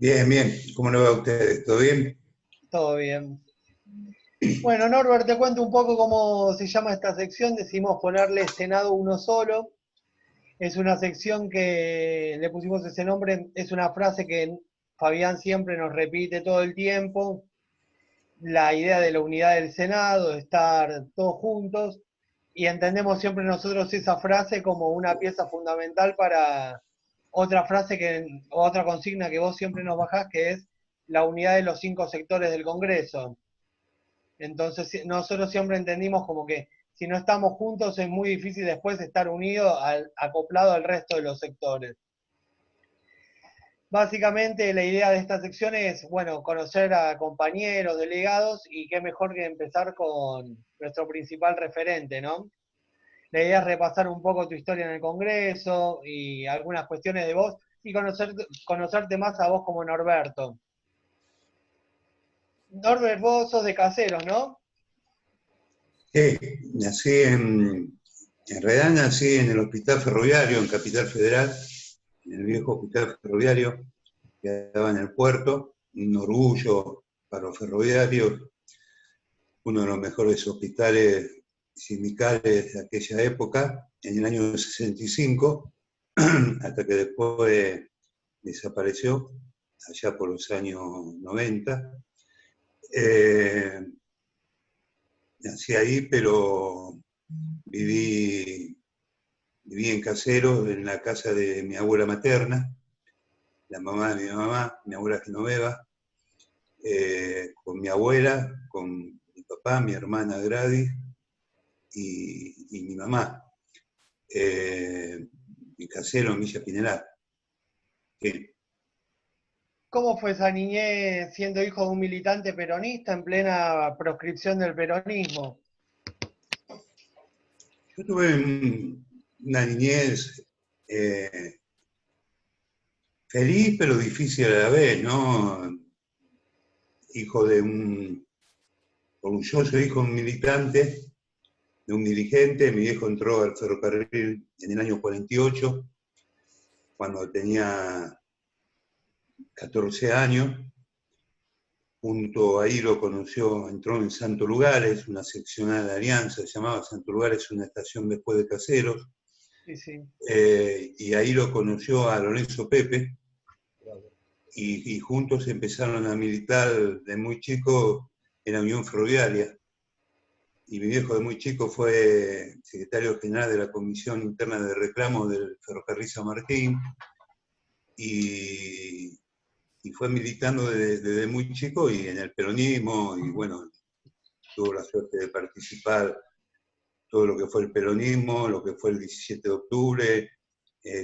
Bien, bien. ¿Cómo le va a ustedes? ¿Todo bien? Todo bien. Bueno, Norbert, te cuento un poco cómo se llama esta sección. Decidimos ponerle Senado uno solo. Es una sección que le pusimos ese nombre. Es una frase que Fabián siempre nos repite todo el tiempo. La idea de la unidad del Senado, de estar todos juntos. Y entendemos siempre nosotros esa frase como una pieza fundamental para otra frase o otra consigna que vos siempre nos bajás, que es la unidad de los 5 sectores del Congreso. Entonces nosotros siempre entendimos como que si no estamos juntos es muy difícil después estar unidos, acoplado al resto de los sectores. Básicamente la idea de esta sección es, bueno, conocer a compañeros, delegados, y qué mejor que empezar con nuestro principal referente, ¿no? La idea es repasar un poco tu historia en el Congreso y algunas cuestiones de vos y conocerte más a vos como Norberto. Norbert, vos sos de Caseros, ¿no? Sí, en realidad nací en el Hospital Ferroviario, en Capital Federal, en el viejo Hospital Ferroviario, que estaba en el puerto, un orgullo para los ferroviarios, uno de los mejores hospitales sindicales de aquella época, en el año 65, hasta que después desapareció, allá por los años 90. Eh, Nací ahí, pero viví, viví en Caseros, en la casa de mi abuela materna, la mamá de mi mamá, mi abuela Genoveva, con mi abuela, con mi papá, mi hermana Gladys y mi mamá, en Caseros, en Villa Pinelar. Sí. ¿Cómo fue esa niñez siendo hijo de un militante peronista en plena proscripción del peronismo? Yo tuve una niñez feliz pero difícil a la vez, ¿no? Hijo de un orgulloso hijo de un militante, de un dirigente. Mi viejo entró al ferrocarril en el año 48, cuando tenía 14 años. Junto a ahí lo conoció, entró en Santo Lugares, una seccional de Alianza, se llamaba Santo Lugares, una estación después de Caseros. Sí, sí. Y ahí lo conoció a Lorenzo Pepe, y juntos empezaron a militar de muy chico en la Unión Ferroviaria. Y mi viejo de muy chico fue secretario general de la Comisión Interna de Reclamos del Ferrocarril San Martín, y, y fue militando desde muy chico y en el peronismo, y bueno, tuvo la suerte de participar todo lo que fue el peronismo, lo que fue el 17 de octubre,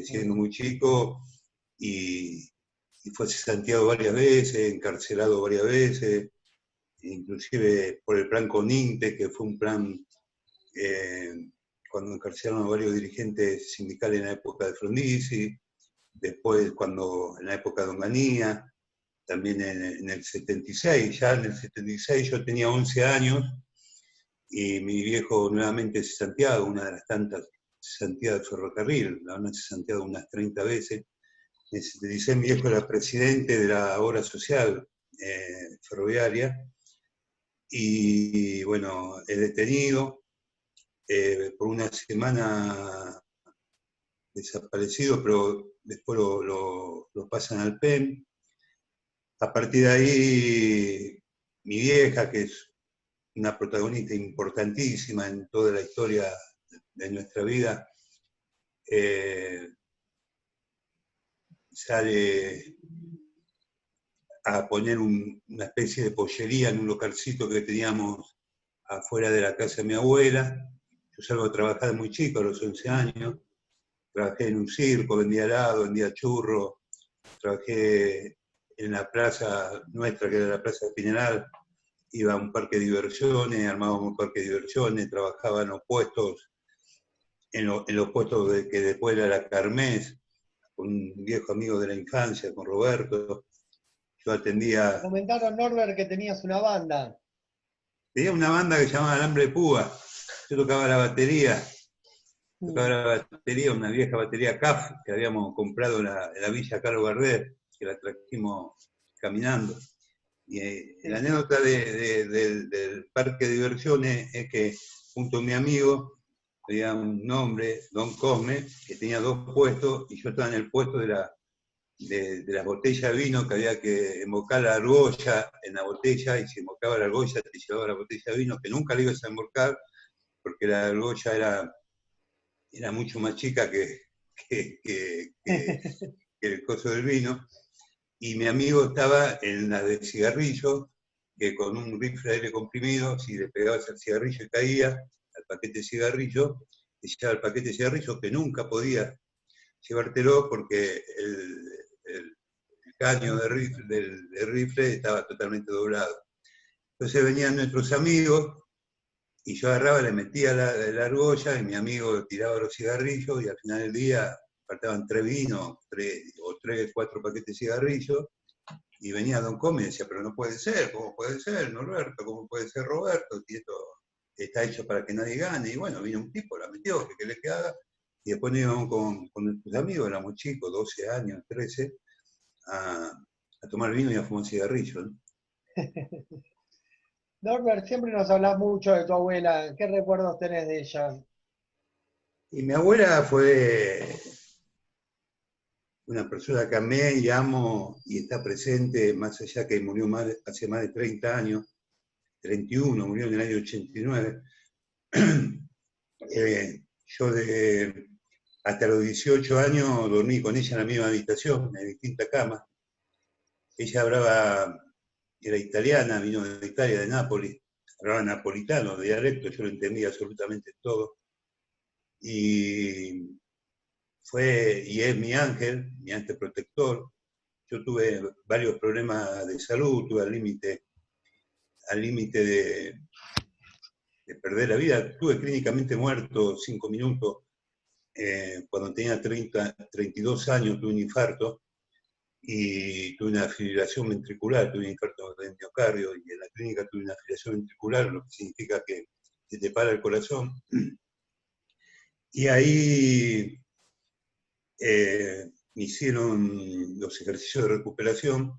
siendo muy chico, y, y fue cesanteado varias veces, encarcelado varias veces, inclusive por el plan Coninte, que fue un plan cuando encarcelaron a varios dirigentes sindicales en la época de Frondizi, después cuando en la época de Onganía, también en el 76. Ya en el 76 yo tenía 11 años y mi viejo nuevamente cesanteado, una de las tantas cesanteadas de ferrocarril, la han cesanteado unas 30 veces. En el 76 mi viejo era presidente de la obra social ferroviaria, y bueno, es detenido, por una semana desaparecido, pero después lo pasan al PEN. A partir de ahí, mi vieja, que es una protagonista importantísima en toda la historia de nuestra vida, eh, sale a poner una especie de pollería en un localcito que teníamos afuera de la casa de mi abuela. Yo salgo a trabajar muy chico, a los 11 años. Trabajé en un circo, vendía helado, vendía churros. Trabajé en la plaza nuestra, que era la Plaza de Pineral. Iba a un parque de diversiones, armábamos un parque de diversiones, trabajaba en los puestos, en los puestos que después era la Kermés, con un viejo amigo de la infancia, con Roberto. Yo Me atendía, comentaron, Norbert, que tenías una banda. tenía una banda que se llamaba Alambre de Púa. Yo tocaba la batería, una vieja batería CAF que habíamos comprado en la Villa Carlos Gardel. que la trajimos caminando. Y la Sí. anécdota del parque de diversiones es que junto a mi amigo había un hombre, Don Cosme, que tenía 2 puestos y yo estaba en el puesto de las botellas de vino, que había que embocar la argolla en la botella, y si embocaba la argolla te llevaba la botella de vino, que nunca le ibas a embocar porque la argolla era mucho más chica que, que, que, que el coso del vino. Y mi amigo estaba en la de cigarrillo, que con un rifle de aire comprimido, si le pegabas al cigarrillo y caía, al paquete de cigarrillo, te llevaba el paquete de cigarrillo, que nunca podía llevártelo porque el caño del rifle estaba totalmente doblado. Entonces venían nuestros amigos y yo agarraba, le metía la argolla y mi amigo tiraba los cigarrillos y al final del día faltaban 3 vinos, 3, 4 paquetes de cigarrillos. Y venía Don Come y decía, pero no puede ser, ¿cómo puede ser, Norberto? ¿Cómo puede ser Roberto? Y esto está hecho para que nadie gane. Y bueno, vino un tipo, la metió, que querés que haga. Y después nos íbamos con nuestros amigos, éramos chicos, 12 años, 13, a tomar vino y a fumar cigarrillos, ¿no? Norbert, siempre nos hablas mucho de tu abuela. ¿Qué recuerdos tenés de ella? Y mi abuela fue una persona que amé y amo y está presente, más allá que murió hace más de 30 años, 31, murió en el año 89. Yo hasta los 18 años dormí con ella en la misma habitación, en distintas camas. Ella hablaba, era italiana, vino de Italia, de Nápoles, hablaba napolitano, de dialecto, yo lo entendía absolutamente todo. Y es mi ángel protector. Yo tuve varios problemas de salud, tuve al límite de perder la vida. Estuve clínicamente muerto 5 minutos. Cuando tenía 32 años tuve un infarto y tuve una fibrilación ventricular, tuve un infarto de miocardio y en la clínica tuve una fibrilación ventricular, lo que significa que se te para el corazón. Y ahí me hicieron los ejercicios de recuperación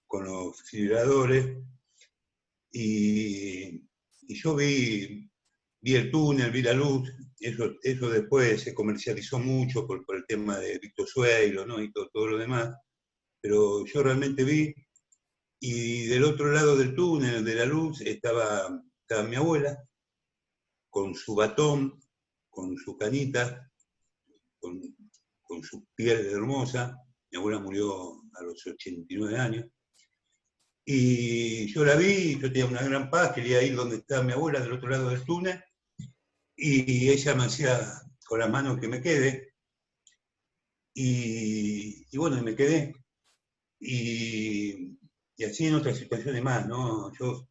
con los fibriladores y yo vi el túnel, vi la luz. Eso después se comercializó mucho por el tema de Víctor Sueiro, ¿no? Y todo lo demás, pero yo realmente vi, y del otro lado del túnel, de la luz, estaba mi abuela, con su batón, con su canita, con, con su piel hermosa. Mi abuela murió a los 89 años. Y yo la vi, yo tenía una gran paz, quería ir donde estaba mi abuela, del otro lado del túnel, y ella me hacía con las manos que me quede, y bueno, me quedé. Y así en otras situaciones más, ¿no? Yo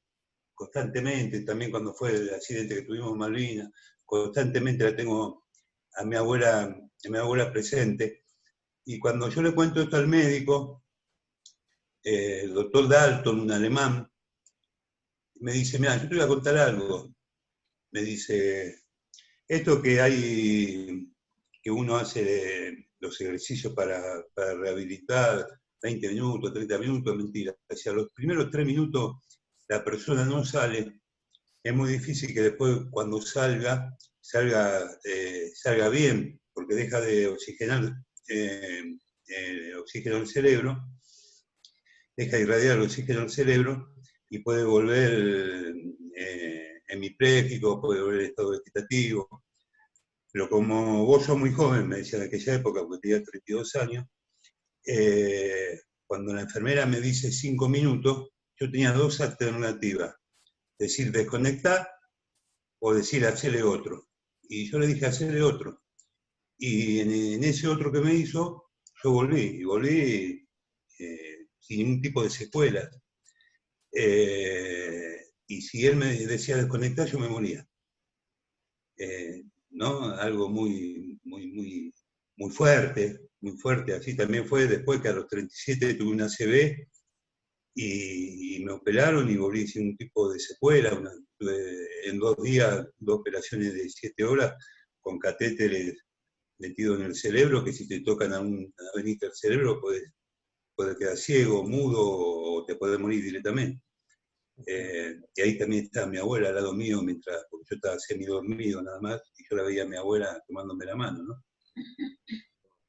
constantemente, también cuando fue el accidente que tuvimos en Malvinas, constantemente la tengo a mi abuela presente. Y cuando yo le cuento esto al médico, el doctor Dalton, un alemán, me dice, mira, yo te voy a contar algo. Me dice, esto que uno hace los ejercicios para rehabilitar, 20 minutos, 30 minutos, es mentira. O sea, los primeros 3 minutos la persona no sale, es muy difícil que después cuando salga bien, porque deja de oxigenar oxígeno al cerebro, deja de irradiar el oxígeno al cerebro y puede volver hemipléjico, puede volver estado vegetativo. Pero como vos sos muy joven, me decía en aquella época, porque tenía 32 años, cuando la enfermera me dice 5 minutos, yo tenía 2 alternativas: decir desconectar o decir hacerle otro. Y yo le dije hacerle otro. Y en ese otro que me hizo, yo volví sin ningún tipo de secuelas. Y si él me decía desconectar, yo me moría. ¿No? Algo muy fuerte, muy fuerte. Así también fue después que a los 37 tuve una ACV y me operaron y volví sin un tipo de secuela. En 2 días, 2 operaciones de 7 horas con catéteres metidos en el cerebro, que si te tocan a una venita del cerebro, puedes quedar ciego, mudo, o te puedes morir directamente. Y ahí también está mi abuela al lado mío, porque yo estaba semidormido nada más, y yo la veía a mi abuela tomándome la mano, ¿no?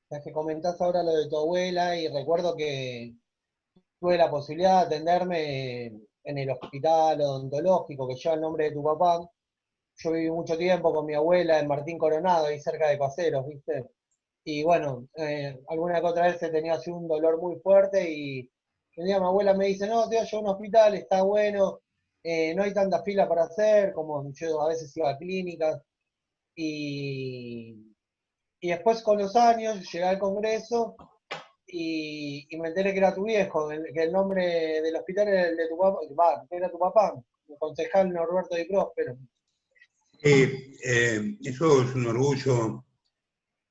Ya que comentás ahora lo de tu abuela, y recuerdo que tuve la posibilidad de atenderme en el hospital odontológico que lleva el nombre de tu papá. Yo viví mucho tiempo con mi abuela en Martín Coronado, ahí cerca de Caseros, ¿viste? Y bueno, alguna que otra vez he tenido así un dolor muy fuerte y un día mi abuela me dice, no, te voy a llevar a un hospital, está bueno, no hay tanta fila para hacer, como yo a veces iba a clínicas. Y, y después con los años llegué al Congreso y me enteré que era tu viejo, que el nombre del hospital era el de tu papá, era tu papá, el concejal Norberto Di Próspero. Eso es un orgullo.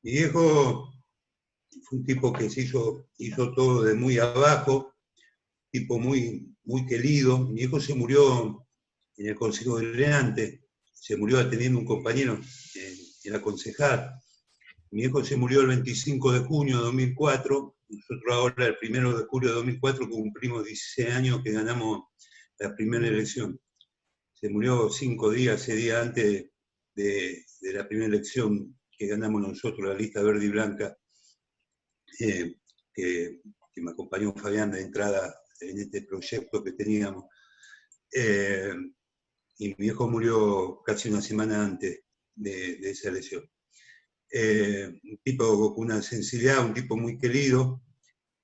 Mi viejo fue un tipo que hizo todo de muy abajo, tipo muy, muy querido. Mi viejo se murió en el Consejo Deliberante, se murió atendiendo un compañero en la concejal. Mi viejo se murió el 25 de junio de 2004. Nosotros ahora, el 1 de julio de 2004, cumplimos 16 años que ganamos la primera elección. Se murió 5 días, ese día antes de la primera elección que ganamos nosotros, la lista verde y blanca, que me acompañó Fabián de entrada en este proyecto que teníamos. Y mi viejo murió casi una semana antes de esa elección. Un tipo con una sensibilidad, un tipo muy querido,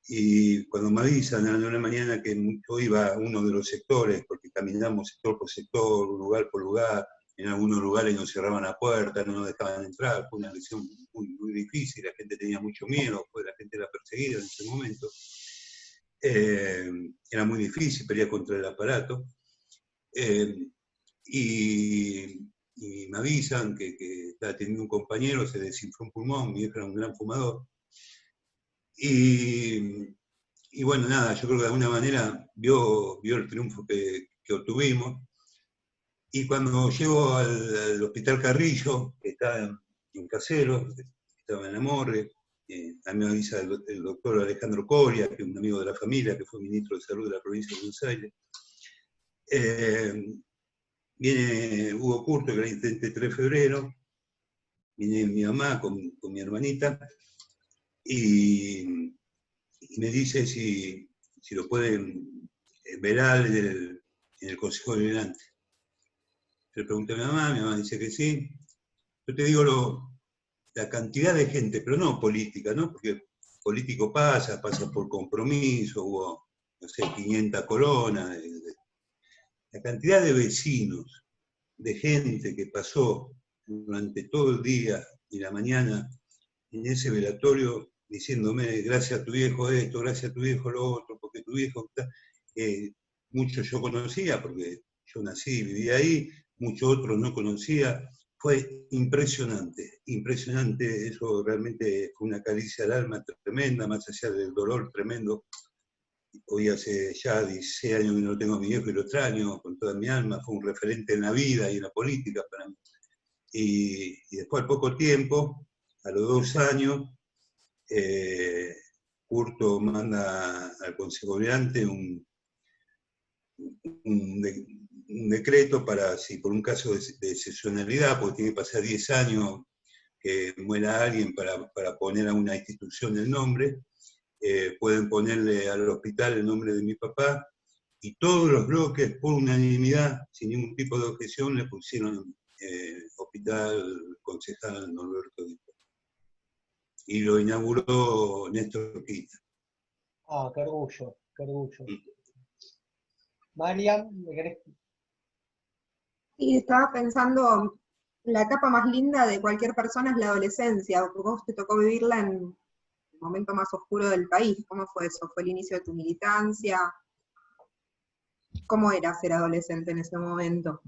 y cuando me avisan a la 9 de la mañana que yo iba a uno de los sectores, porque caminamos sector por sector, lugar por lugar, en algunos lugares nos cerraban la puerta, no nos dejaban entrar, fue una elección muy, muy difícil, la gente tenía mucho miedo, pues la gente era perseguida en ese momento. Era muy difícil pelear contra el aparato. Y me avisan que estaba teniendo un compañero, se desinfló un pulmón, mi viejo era un gran fumador. Y bueno, nada, yo creo que de alguna manera vio el triunfo que obtuvimos. Y cuando llego al Hospital Carrillo, que está en Caseros, estaba en la morgue, a mí me avisa el doctor Alejandro Coria, que es un amigo de la familia, que fue ministro de Salud de la provincia de Buenos Aires. Viene Hugo Curto, que era el intendente 3 de febrero, viene mi mamá con mi hermanita, y me dice si lo pueden velar en el Consejo Deliberante. Le pregunté a mi mamá dice que sí. Yo te digo la cantidad de gente, pero no política, ¿no? Porque político pasa por compromiso, hubo, no sé, 500 coronas. La cantidad de vecinos, de gente que pasó durante todo el día y la mañana en ese velatorio diciéndome gracias a tu viejo esto, gracias a tu viejo lo otro, porque tu viejo muchos yo conocía porque yo nací, vivía ahí, muchos otros no conocía. Fue impresionante, impresionante, eso realmente fue una caricia al alma tremenda, más allá del dolor tremendo. Hoy hace ya 16 años que no tengo a mi viejo y lo extraño con toda mi alma, fue un referente en la vida y en la política para mí. Y después, al poco tiempo, a los 2 años, Curto manda al Consejo Deliberante un decreto para, si por un caso de excepcionalidad, porque tiene que pasar 10 años que muera alguien para poner a una institución el nombre, pueden ponerle al hospital el nombre de mi papá, y todos los bloques, por unanimidad, sin ningún tipo de objeción, le pusieron Hospital Concejal Norberto Di Próspero. Y lo inauguró Néstor Kirchner. Ah, qué orgullo, qué orgullo. Mariam, ¿me querés? Y estaba pensando, la etapa más linda de cualquier persona es la adolescencia, porque vos te tocó vivirla en el momento más oscuro del país. ¿Cómo fue eso? ¿Fue el inicio de tu militancia? ¿Cómo era ser adolescente en ese momento?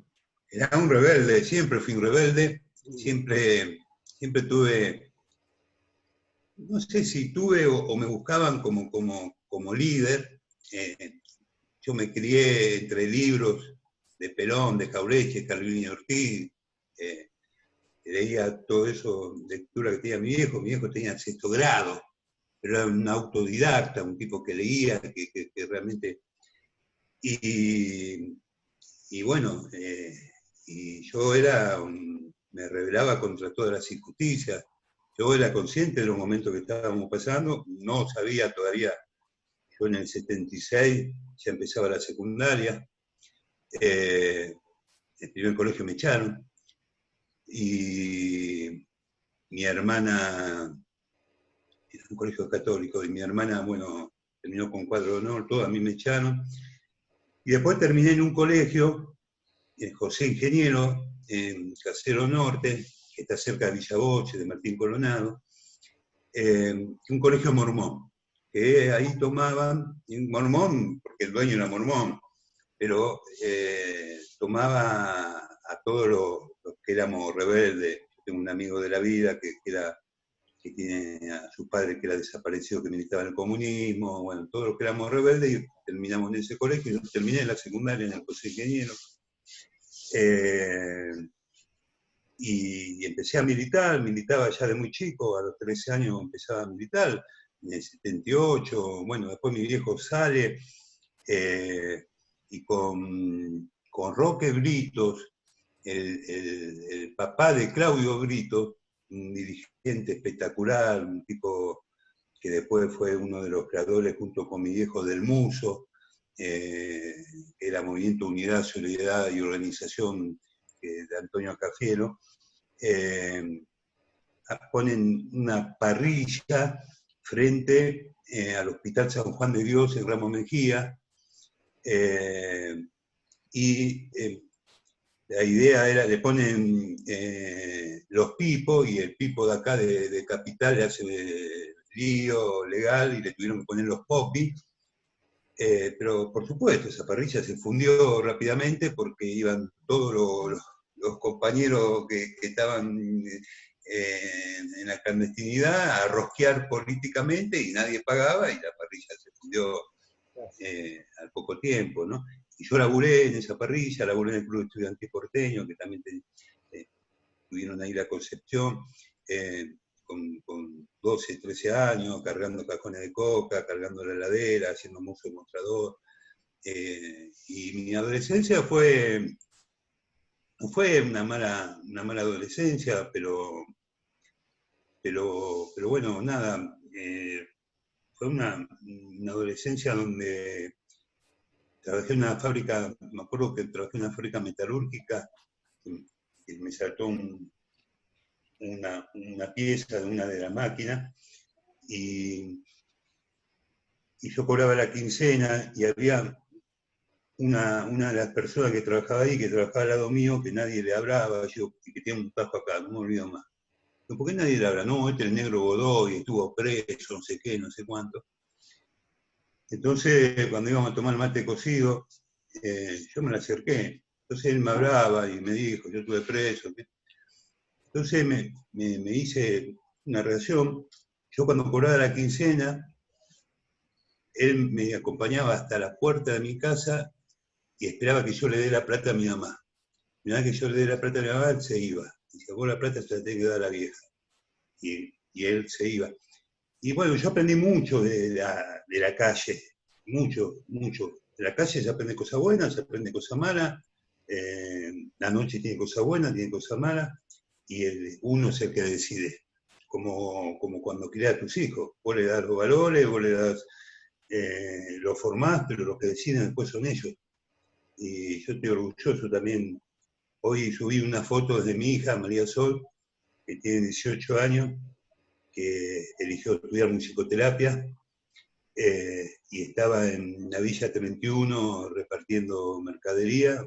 Era un rebelde, siempre fui un rebelde, siempre tuve, no sé si tuve o me buscaban como líder. Yo me crié entre libros de Perón, de Jauretche, Calvino y Ortiz, leía todo eso, lectura que tenía mi viejo tenía 6º grado, pero era un autodidacta, un tipo que leía, que realmente... Y bueno, y yo me rebelaba contra todas las injusticias. Yo era consciente de los momentos que estábamos pasando, no sabía todavía. Yo en el 76 ya empezaba la secundaria, el primer colegio me echaron, y mi hermana, era un colegio católico, y mi hermana, bueno, terminó con 4 de honor, todo, a mí me echaron. Y después terminé en un colegio, en José Ingeniero, en Casero Norte, que está cerca de Villa Boche, de Martín Coronado, un colegio mormón, que ahí tomaban, un mormón, porque el dueño era mormón, pero tomaba a todos los que éramos rebeldes. Yo tengo un amigo de la vida que tiene a su padre que era desaparecido, que militaba en el comunismo, bueno, todos los que éramos rebeldes, y terminamos en ese colegio. Yo terminé la secundaria en el José Ingeniero, y empecé a militar, militaba ya de muy chico, a los 13 años empezaba a militar, en el 78, bueno, después mi viejo sale, y con Roque Britos, el papá de Claudio Britos, un dirigente espectacular, un tipo que después fue uno de los creadores junto con mi viejo del Muso, que era Movimiento Unidad, Solidaridad y Organización de Antonio Cafiero, ponen una parrilla frente al Hospital San Juan de Dios en Ramos Mejía, y la idea era, le ponen los pipos, y el pipo de acá de Capital le hace lío legal, y le tuvieron que poner los popis. Pero por supuesto, esa parrilla se fundió rápidamente porque iban todos los compañeros que estaban en la clandestinidad a rosquear políticamente, y nadie pagaba, y la parrilla se fundió al poco tiempo, ¿no? Y yo laburé en esa parrilla, laburé en el Club Estudiantil Porteño, que también tuvieron ahí la Concepción, con 12, 13 años, cargando cajones de coca, cargando la heladera, haciendo mucho mostrador. Y mi adolescencia no fue una mala adolescencia, pero bueno, nada, fue una adolescencia donde trabajé en una fábrica, me acuerdo que trabajé en una fábrica metalúrgica, y me saltó una pieza de una de las máquinas, y yo cobraba la quincena, y había una de las personas que trabajaba ahí, que trabajaba al lado mío, que nadie le hablaba, y que tiene un tajo acá, no me olvido más. ¿Por qué nadie le habla? No, este es el negro Godoy, estuvo preso, no sé qué, no sé cuánto. Entonces, cuando íbamos a tomar mate cocido, yo me le acerqué. Entonces él me hablaba y me dijo, yo estuve preso. Entonces me hice una relación. Yo cuando cobraba la quincena, él me acompañaba hasta la puerta de mi casa y esperaba que yo le dé la plata a mi mamá. Mirá que yo le dé la plata a mi mamá, él se iba. Y si vos la plata se la tenés que dar a la vieja. Y él se iba. Y bueno, yo aprendí mucho de la calle, mucho. De la calle se aprende cosas buenas, se aprende cosas malas, la noche tiene cosas buenas, tiene cosas malas, y uno es el que decide, como cuando criás a tus hijos. Vos le das los valores, vos le das, lo formás, pero los que deciden después son ellos. Y yo estoy orgulloso también. Hoy subí una foto de mi hija, María Sol, que tiene 18 años, que eligió estudiar musicoterapia, y estaba en la Villa 31 repartiendo mercadería.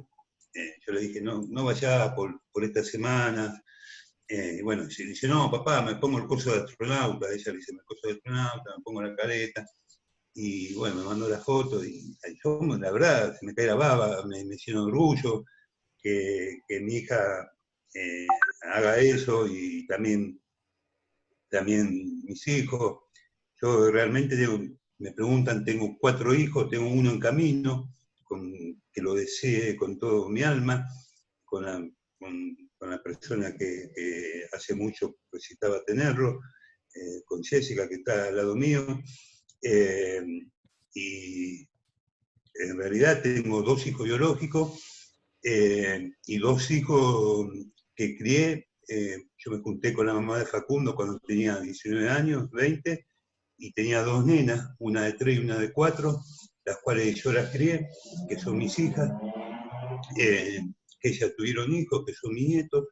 Yo le dije, no vayas por esta semana. Y bueno, dice, no, papá, me pongo el curso de astronauta. Ella le dice, el curso de astronauta, me pongo la careta. Y bueno, me mandó la foto, y yo, la verdad, se me cae la baba, me lleno de orgullo que mi hija haga eso, y también mis hijos. Yo realmente me preguntan, tengo 4 hijos, tengo uno en camino, que lo desee con todo mi alma, con la persona que hace mucho necesitaba tenerlo. con Jessica, que está al lado mío, y en realidad tengo 2 hijos biológicos y 2 hijos que crié. Yo me junté con la mamá de Facundo cuando tenía 19 años, 20, y tenía 2 nenas, una de 3 y una de 4, las cuales yo las crié, que son mis hijas, que ellas tuvieron hijos, que son mis nietos,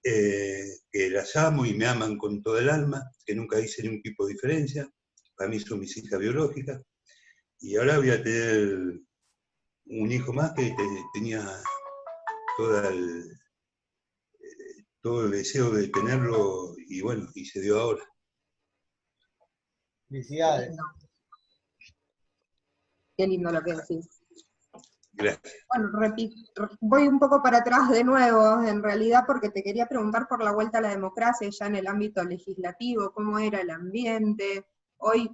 que las amo y me aman con todo el alma, que nunca hice ningún tipo de diferencia. Para mí son mis hijas biológicas. Y ahora voy a tener un hijo más que tenía todo el deseo de tenerlo, y bueno, y se dio ahora. Felicidades. Qué lindo lo que decís. Gracias. Bueno, voy un poco para atrás de nuevo, en realidad, porque te quería preguntar por la vuelta a la democracia ya en el ámbito legislativo, cómo era el ambiente. Hoy,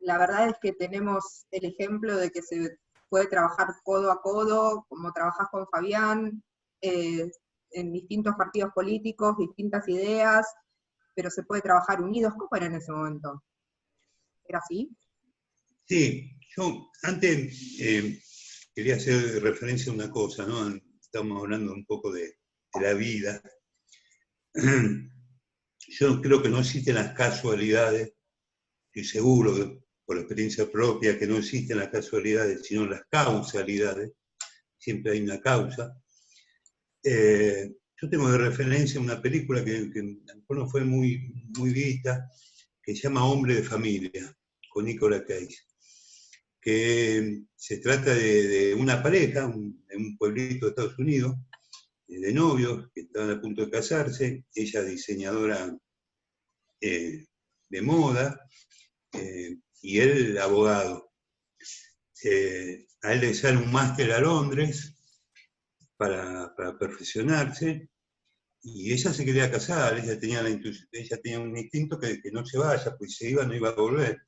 la verdad es que tenemos el ejemplo de que se puede trabajar codo a codo, como trabajás con Fabián, en distintos partidos políticos, distintas ideas, pero se puede trabajar unidos. ¿Cómo era en ese momento? ¿Era así? Sí, yo antes quería hacer referencia a una cosa, ¿no? Estamos hablando un poco de la vida. Yo creo que no existen las casualidades, estoy seguro, por experiencia propia, que no existen las casualidades, sino las causalidades. Siempre hay una causa. Yo tengo de referencia una película que no fue muy vista, que se llama Hombre de Familia, con Nicolas Cage, que se trata de una pareja en un pueblito de Estados Unidos, de novios, que estaban a punto de casarse, ella diseñadora de moda, y él abogado. A él le sale un máster a Londres para perfeccionarse, y ella se quería casar. Ella tenía un instinto que no se vaya, pues si se iba no iba a volver.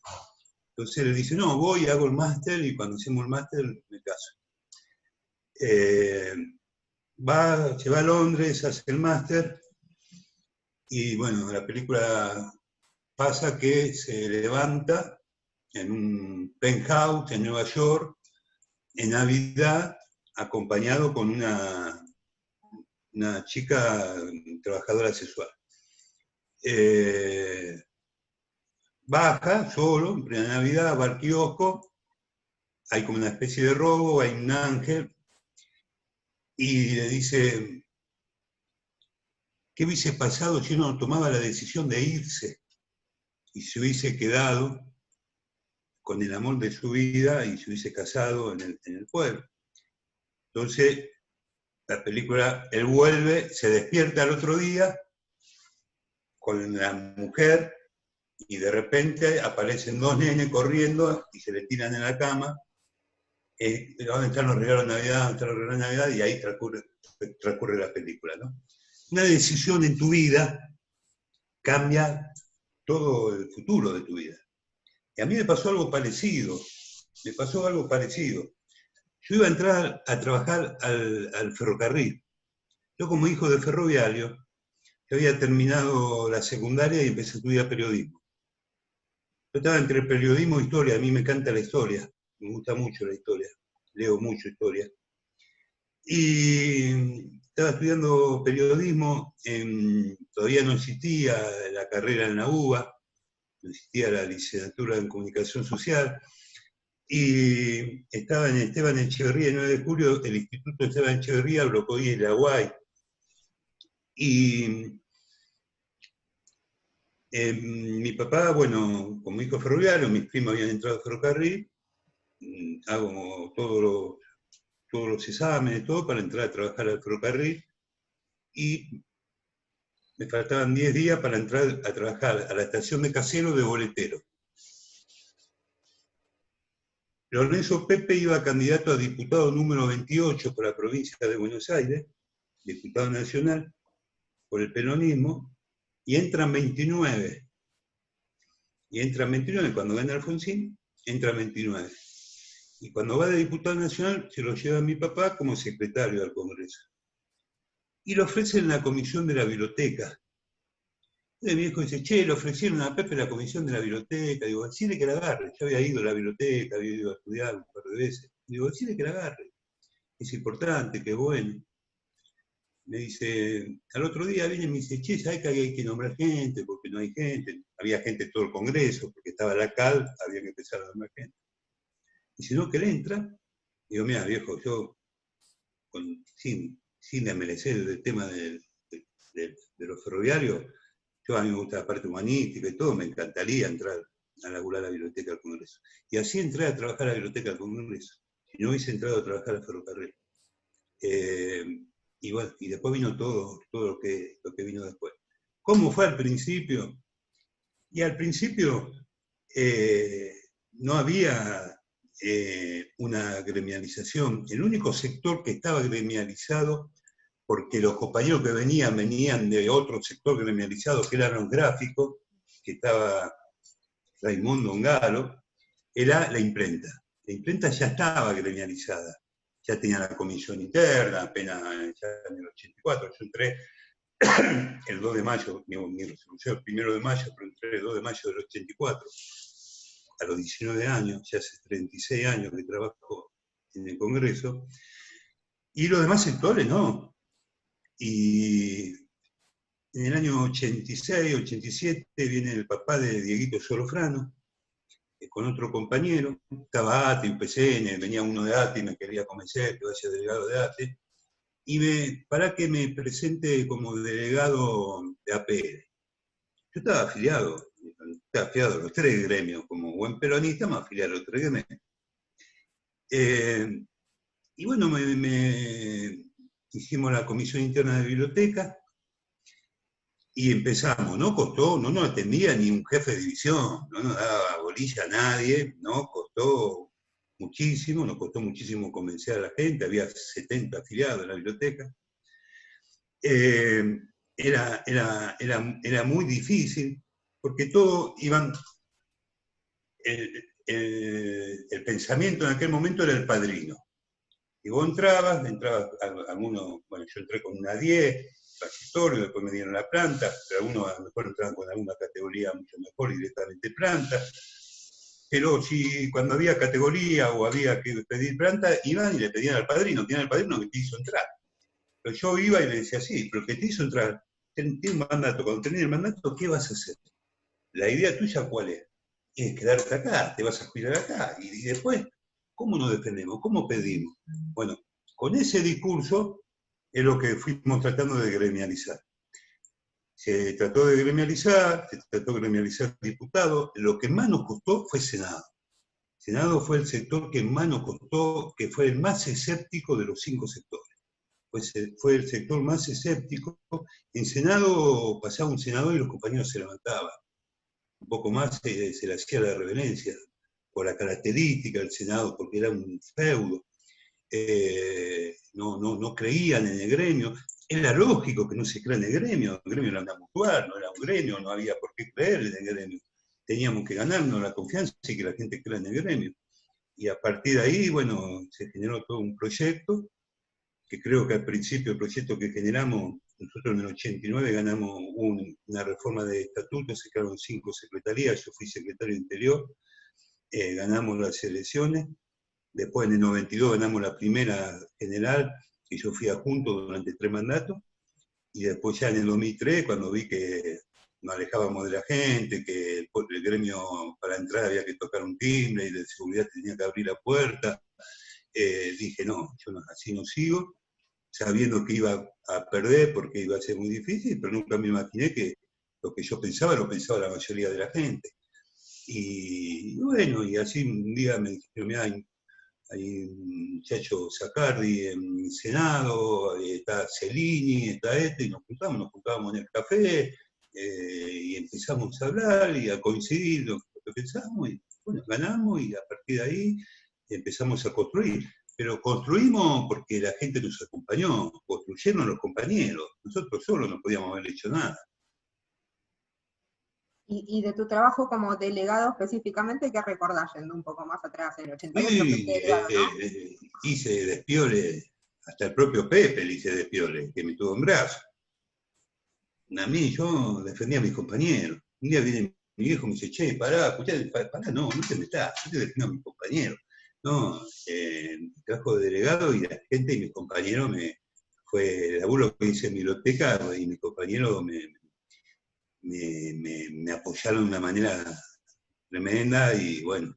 Entonces le dice, no, voy, hago el máster, y cuando hacemos el máster me caso. Se va a Londres, hace el máster, y bueno, la película pasa que se levanta en un penthouse en Nueva York, en Navidad, acompañado con una chica trabajadora sexual. Baja solo, en plena Navidad, va al kiosco, hay como una especie de robo, hay un ángel, y le dice, ¿qué hubiese pasado si uno tomaba la decisión de irse y se hubiese quedado con el amor de su vida y se hubiese casado en el pueblo? Entonces, la película, él vuelve, se despierta al otro día con la mujer, y de repente aparecen 2 nenes corriendo y se le tiran en la cama. ¿Dónde están los regalos de Navidad? ¿Dónde están los regalos de Navidad? Y ahí transcurre la película, ¿no? Una decisión en tu vida cambia todo el futuro de tu vida. Y a mí me pasó algo parecido. Yo iba a entrar a trabajar al ferrocarril. Yo, como hijo de ferroviario, yo había terminado la secundaria y empecé a estudiar periodismo. Yo estaba entre periodismo e historia. A mí me encanta la historia, me gusta mucho la historia, leo mucho historia. Y estaba estudiando periodismo, todavía no existía la carrera en la UBA, no existía la licenciatura en comunicación social, y estaba en Esteban Echeverría, el 9 de julio, el Instituto Esteban Echeverría, Blocoí y la UAI. Y mi papá, bueno, como hijo ferroviario, mis primos habían entrado a ferrocarril, hago todos los exámenes, todo para entrar a trabajar al ferrocarril, y me faltaban 10 días para entrar a trabajar a la estación de Casero de boletero. Lorenzo Pepe iba candidato a diputado número 28 por la provincia de Buenos Aires, diputado nacional, por el peronismo, y entran 29. Cuando gana Alfonsín, entran 29. Y cuando va de diputado nacional, se lo lleva a mi papá como secretario del Congreso. Y lo ofrecen en la comisión de la biblioteca. Mi viejo dice, che, le ofrecieron a Pepe la comisión de la biblioteca. Digo, decirle que la agarre. Yo había ido a la biblioteca, había ido a estudiar un par de veces. Digo, decirle que la agarre. Es importante, que bueno. Me dice, al otro día viene y me dice, che, ¿sabes que hay que nombrar gente? Porque no hay gente. Había gente en todo el Congreso, porque estaba la CAL, había que empezar a nombrar gente. Y si no, que le entra. Digo, mira, viejo, yo, sin desmerecer el tema de los ferroviarios, yo a mí me gusta la parte humanística y todo, me encantaría entrar a laburar a la Biblioteca del Congreso. Y así entré a trabajar a la Biblioteca del Congreso. Si no hubiese entrado a trabajar al ferrocarril. Y bueno, y después vino todo lo que vino después. ¿Cómo fue al principio? Y al principio no había una gremialización. El único sector que estaba gremializado, porque los compañeros que venían de otro sector gremializado, que eran los gráficos, que estaba Raimundo Ongaro, era la imprenta. La imprenta ya estaba gremializada, ya tenía la comisión interna, apenas ya en el 84, yo entré el 2 de mayo, mi resolución el 1 de mayo, pero entré el 2 de mayo del 84, a los 19 años, ya hace 36 años que trabajo en el Congreso, y los demás sectores no. Y en el año 86, 87 viene el papá de Dieguito Solofrano, con otro compañero, estaba ATE, UPCN, venía uno de ATE y me quería convencer que vaya delegado de ATE, y para que me presente como delegado de APR. Yo estaba afiliado a los 3 gremios, como buen peronista, me afilié a los 3 gremios. Y bueno, hicimos la comisión interna de biblioteca, y empezamos, no costó, no nos atendía ni un jefe de división, no nos daba bolilla a nadie, no costó muchísimo, nos costó muchísimo convencer a la gente, había 70 afiliados en la biblioteca. Era muy difícil, porque todo iban, el pensamiento en aquel momento era el padrino. Y vos entrabas algunos, bueno, yo entré con una 10, transitorio, después me dieron la planta, pero algunos a lo mejor entraban con alguna categoría mucho mejor, directamente planta. Pero si cuando había categoría o había que pedir planta, iban y le pedían al padrino que te hizo entrar. Pero yo iba y le decía, sí, pero que te hizo entrar, tiene un mandato, cuando tenés el mandato, ¿qué vas a hacer? La idea tuya, ¿cuál es? Es quedarte acá, te vas a cuidar acá, y después, ¿cómo nos defendemos? ¿Cómo pedimos? Bueno, con ese discurso es lo que fuimos tratando de gremializar. Se trató de gremializar diputados. Lo que más nos costó fue Senado. Senado fue el sector que más nos costó, que fue el más escéptico de los 5 sectores. Fue el sector más escéptico. En Senado pasaba un senador y los compañeros se levantaban. Un poco más se le hacía la reverencia por la característica del Senado, porque era un feudo. No creían en el gremio. Era lógico que no se crea en el gremio era una mutual, no era un gremio, no había por qué creer en el gremio. Teníamos que ganarnos la confianza y que la gente crea en el gremio. Y a partir de ahí, bueno, se generó todo un proyecto, que creo que al principio el proyecto que generamos, nosotros en el 89 ganamos una reforma de estatutos, se crearon 5 secretarías, yo fui secretario de Interior, ganamos las elecciones. Después en el 92 ganamos la primera general, que yo fui adjunto durante 3 mandatos, y después ya en el 2003, cuando vi que nos alejábamos de la gente, que el gremio para entrar había que tocar un timbre y de seguridad tenía que abrir la puerta, dije no, yo así no sigo, sabiendo que iba a perder porque iba a ser muy difícil, pero nunca me imaginé que lo que yo pensaba lo pensaba la mayoría de la gente. Y bueno, y así un día me dijeron, mira, hay un muchacho Zacardi en el Senado, está Cellini, está y nos juntábamos en el café, y empezamos a hablar y a coincidir lo que pensamos, y bueno, ganamos, y a partir de ahí empezamos a construir. Pero construimos porque la gente nos acompañó, construyeron los compañeros, nosotros solos no podíamos haber hecho nada. Y de tu trabajo como delegado específicamente, ¿qué recordás yendo un poco más atrás, en el 88? Sí, hice despiole, hasta el propio Pepe le hice despiole, que me tuvo en brazo. A mí, yo defendía a mis compañeros. Un día viene mi viejo y me dice, che, pará, escuchá, pará, no te metás, yo te defiendo a mis compañeros. No, trabajo de delegado y la gente y mis compañeros fue el laburo que hice en biblioteca y mis compañeros me apoyaron de una manera tremenda y bueno,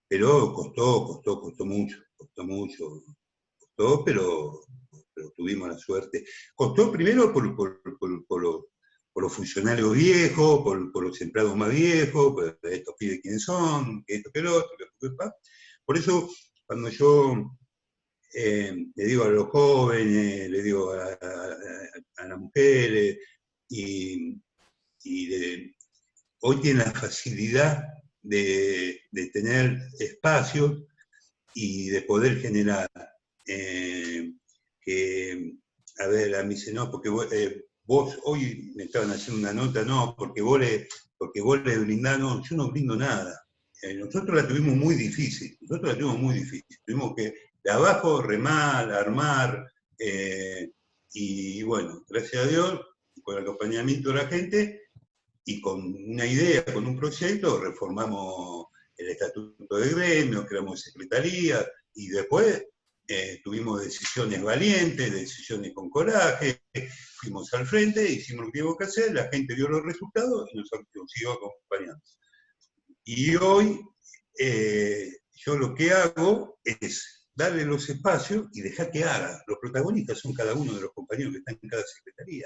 pero costó, pero tuvimos la suerte. Costó primero por los funcionarios viejos, por los empleados más viejos, por estos pibes quiénes son, que esto, que lo otro, que por eso, cuando yo le digo a los jóvenes, le digo a las mujeres, y hoy tienen la facilidad de tener espacios y de poder generar. Que, a ver, a mí se no, porque vos hoy me estaban haciendo una nota, no, porque vos le brindás, no, yo no brindo nada. Nosotros la tuvimos muy difícil, tuvimos que de abajo remar, armar, y bueno, gracias a Dios, con el acompañamiento de la gente, y con una idea, con un proyecto, reformamos el estatuto de gremio, creamos secretaría, y después tuvimos decisiones valientes, decisiones con coraje, fuimos al frente, hicimos lo que teníamos que hacer, la gente vio los resultados y nos siguió acompañando. Y hoy yo lo que hago es darle los espacios y dejar que haga. Los protagonistas son cada uno de los compañeros que están en cada secretaría.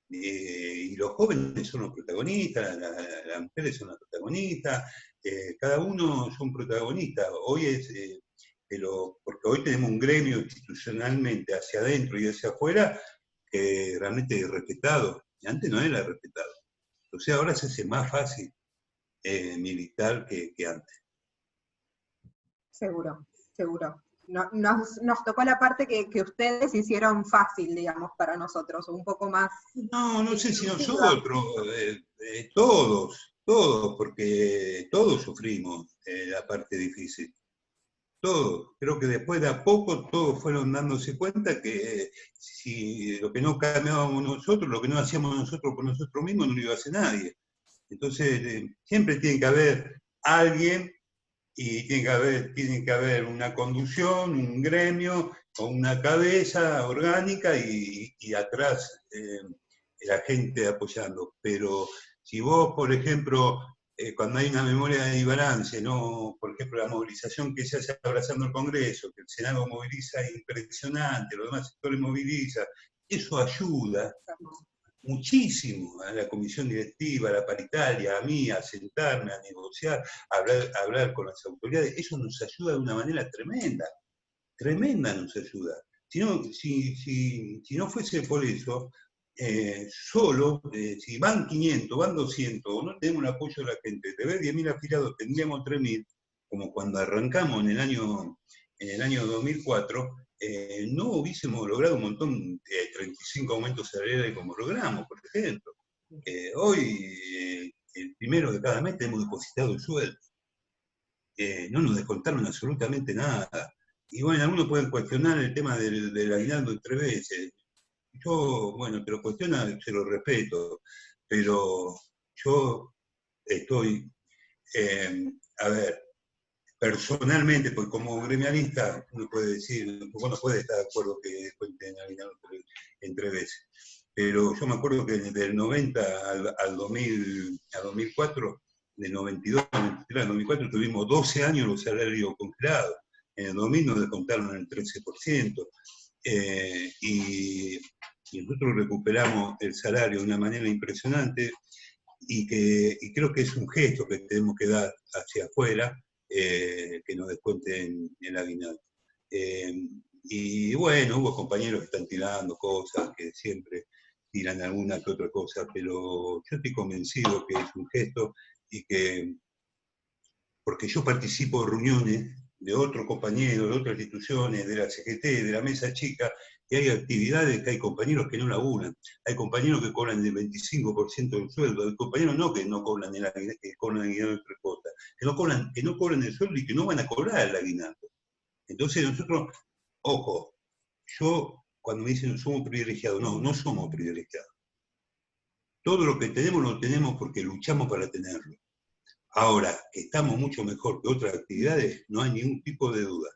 Y los jóvenes son los protagonistas, las mujeres son las protagonistas, cada uno son protagonistas. Hoy es, porque hoy tenemos un gremio institucionalmente hacia adentro y hacia afuera que realmente es respetado, y antes no era respetado. Entonces ahora se hace más fácil militar que antes. Seguro, seguro. Nos tocó la parte que ustedes hicieron fácil, digamos, para nosotros, un poco más. No sé si nosotros, todos, porque todos sufrimos la parte difícil. Todos. Creo que después de a poco todos fueron dándose cuenta que si lo que no cambiábamos nosotros, lo que no hacíamos nosotros por nosotros mismos, no lo iba a hacer nadie. Entonces, siempre tiene que haber alguien y tiene que haber una conducción, un gremio, o una cabeza orgánica y atrás la gente apoyando. Pero si vos, por ejemplo, cuando hay una memoria de Ibarance, ¿no? Por ejemplo, la movilización que se hace abrazando el Congreso, que el Senado moviliza impresionante, los demás sectores movilizan, eso ayuda muchísimo a la comisión directiva, a la paritaria, a mí, a sentarme, a negociar, a hablar con las autoridades. Eso nos ayuda de una manera tremenda, tremenda nos ayuda. Si no fuese por eso, solo, si van 500, van 200, o no tenemos el apoyo de la gente, de ver 10.000 afiliados tendríamos 3.000, como cuando arrancamos en el año 2004, no hubiésemos logrado un montón de 35 aumentos salariales como logramos, por ejemplo. Hoy, el primero de cada mes tenemos depositado el sueldo. No nos descontaron absolutamente nada. Y bueno, algunos pueden cuestionar el tema del aguinaldo 3 veces. Yo, bueno, te lo cuestiona, se lo respeto, pero yo estoy, a ver, personalmente, pues como gremialista, uno puede decir, uno puede estar de acuerdo que cuenten aguinaldo en 3 veces. Pero yo me acuerdo que desde el 90 al 2004, del 92 al 93 al 2004, tuvimos 12 años los salarios congelados. En el 2000 nos descontaron el 13%. Y nosotros recuperamos el salario de una manera impresionante y creo que es un gesto que tenemos que dar hacia afuera, que nos descuenten el aguinaldo. Y bueno, hubo compañeros que están tirando cosas, que siempre tiran alguna que otra cosa, pero yo estoy convencido que es un gesto y que, porque yo participo de reuniones de otros compañeros, de otras instituciones, de la CGT, de la mesa chica, y hay actividades que hay compañeros que no laburan, hay compañeros que cobran el 25% del sueldo, hay compañeros no que no cobran el aguinaldo, que cobran el aguinaldo de 3 cuotas, que no cobran el sueldo y que no van a cobrar el aguinaldo. Entonces nosotros, ojo, yo cuando me dicen somos privilegiados, no somos privilegiados. todo lo que tenemos lo tenemos porque luchamos para tenerlo. Ahora, que estamos mucho mejor que otras actividades, no hay ningún tipo de duda.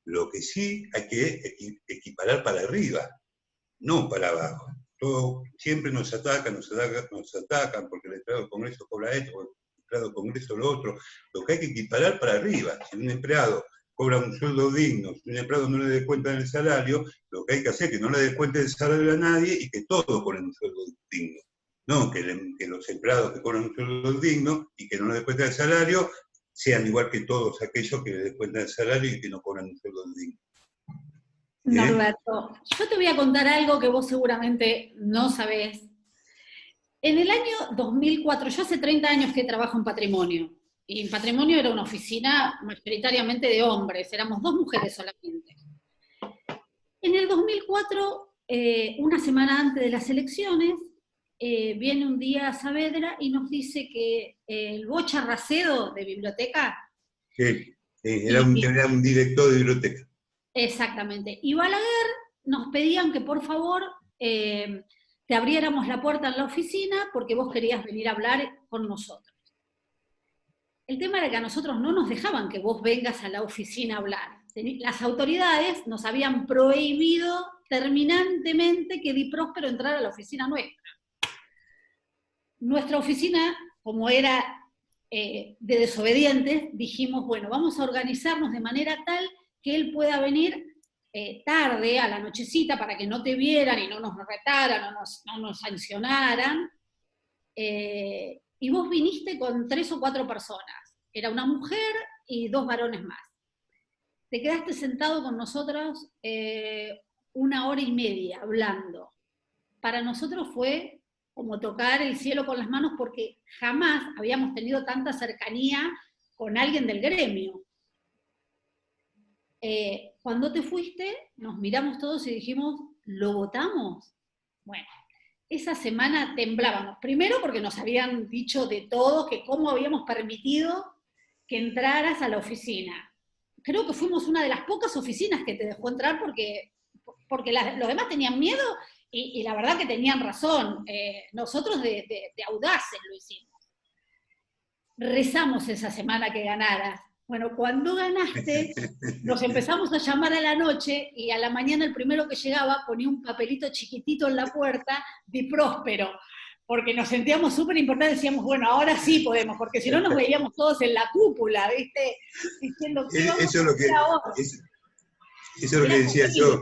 Lo que sí hay que equiparar para arriba, no para abajo. Todo, siempre nos atacan, porque el empleado del Congreso cobra esto, porque el empleado del Congreso lo otro. Lo que hay que equiparar para arriba. Si un empleado cobra un sueldo digno, si un empleado no le dé cuenta del salario, lo que hay que hacer es que no le dé cuenta del salario a nadie y que todos cobren un sueldo digno. No, que los empleados que cobran un sueldo digno y que no le dé cuenta del salario sean igual que todos aquellos que le den cuenta del salario y que no cobran un sueldo digno. Norberto, yo te voy a contar algo que vos seguramente no sabés. En el año 2004, yo hace 30 años que trabajo en Patrimonio, y en Patrimonio era una oficina mayoritariamente de hombres, éramos 2 mujeres solamente. En el 2004, una semana antes de las elecciones, viene un día Saavedra y nos dice que el Bocha Racedo de biblioteca... Sí, era un director de biblioteca. Exactamente. Y Balaguer nos pedían que por favor te abriéramos la puerta en la oficina porque vos querías venir a hablar con nosotros. El tema era que a nosotros no nos dejaban que vos vengas a la oficina a hablar. Las autoridades nos habían prohibido terminantemente que Di Próspero entrara a la oficina nuestra. Nuestra oficina, como era de desobedientes, dijimos, bueno, vamos a organizarnos de manera tal que él pueda venir tarde, a la nochecita, para que no te vieran y no nos retaran, no nos sancionaran. Y vos viniste con 3 o 4 personas. Era una mujer y 2 varones más. Te quedaste sentado con nosotros 1 hora y media hablando. Para nosotros fue como tocar el cielo con las manos porque jamás habíamos tenido tanta cercanía con alguien del gremio. Cuando te fuiste, nos miramos todos y dijimos, ¿lo votamos? Bueno, esa semana temblábamos. Primero porque nos habían dicho de todo, que cómo habíamos permitido que entraras a la oficina. Creo que fuimos una de las pocas oficinas que te dejó entrar porque los demás tenían miedo y la verdad que tenían razón. Nosotros de audaces lo hicimos. Rezamos esa semana que ganaras. Bueno, cuando ganaste, nos empezamos a llamar a la noche y a la mañana el primero que llegaba ponía un papelito chiquitito en la puerta, Di Próspero, porque nos sentíamos súper importantes, decíamos, bueno, ahora sí podemos, porque si no nos veíamos todos en la cúpula, ¿viste? Diciendo, ¿qué vamos eso es lo que decía yo,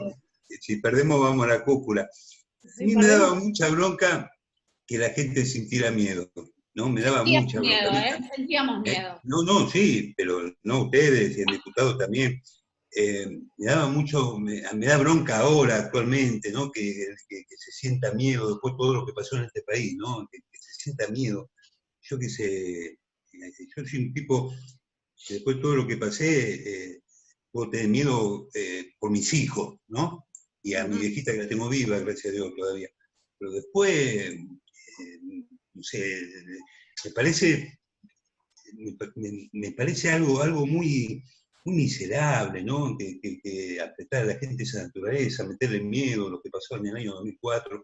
si perdemos vamos a la cúpula. A mí me daba mucha bronca que la gente sintiera miedo. No, me daba mucha miedo, sentíamos miedo. No, sí, pero no ustedes y el diputado también. Me daba mucho, me da bronca ahora, actualmente, ¿no? Que se sienta miedo después de todo lo que pasó en este país, ¿no? Que se sienta miedo. Yo qué sé, yo soy un tipo que después de todo lo que pasé, puedo tener miedo por mis hijos, ¿no? Y a mi viejita que la tengo viva, gracias a Dios todavía. Pero después, no sé, me parece algo muy, muy miserable, ¿no? Que apretar a la gente esa naturaleza, meterle miedo a lo que pasó en el año 2004.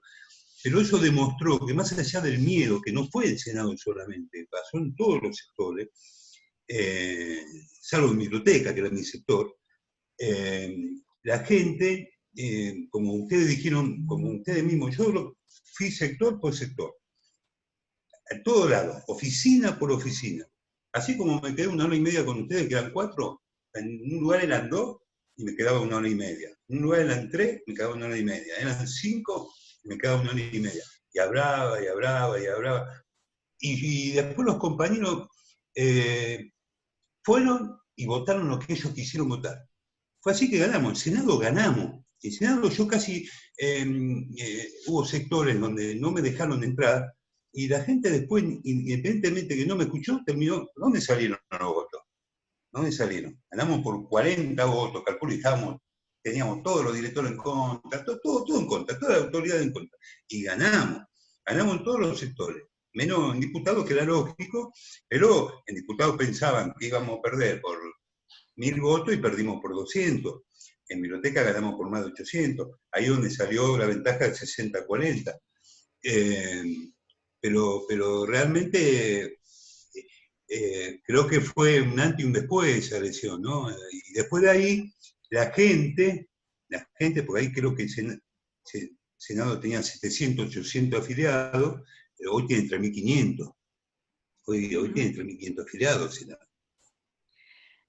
Pero eso demostró que más allá del miedo, que no fue el Senado solamente, pasó en todos los sectores, salvo en biblioteca, que era mi sector, la gente, como ustedes dijeron, como ustedes mismos, yo fui sector por sector, a todo lado, oficina por oficina. Así como me quedé 1 hora y media con ustedes, que eran 4, en un lugar eran 2 y me quedaba 1 hora y media. En un lugar eran 3, me quedaba 1 hora y media. Eran 5 y me quedaba 1 hora y media. Y hablaba, y hablaba, y hablaba. Y después los compañeros fueron y votaron lo que ellos quisieron votar. Fue así que ganamos. El Senado ganamos. El Senado yo casi, hubo sectores donde no me dejaron entrar, y la gente después, independientemente que no me escuchó, terminó. ¿Dónde salieron los votos? ¿Dónde salieron? Ganamos por 40 votos, calculo, y teníamos todos los directores en contra, todo en contra, toda la autoridad en contra. Y ganamos en todos los sectores, menos en diputados, que era lógico, pero en diputados pensaban que íbamos a perder por 1000 votos y perdimos por 200. En biblioteca ganamos por más de 800. Ahí donde salió la ventaja del 60-40. pero realmente creo que fue un antes y un después de esa elección, ¿no? Y después de ahí, la gente, porque ahí creo que el Senado tenía 700, 800 afiliados, pero hoy tiene 3.500. Hoy tiene 3.500 afiliados, Senado.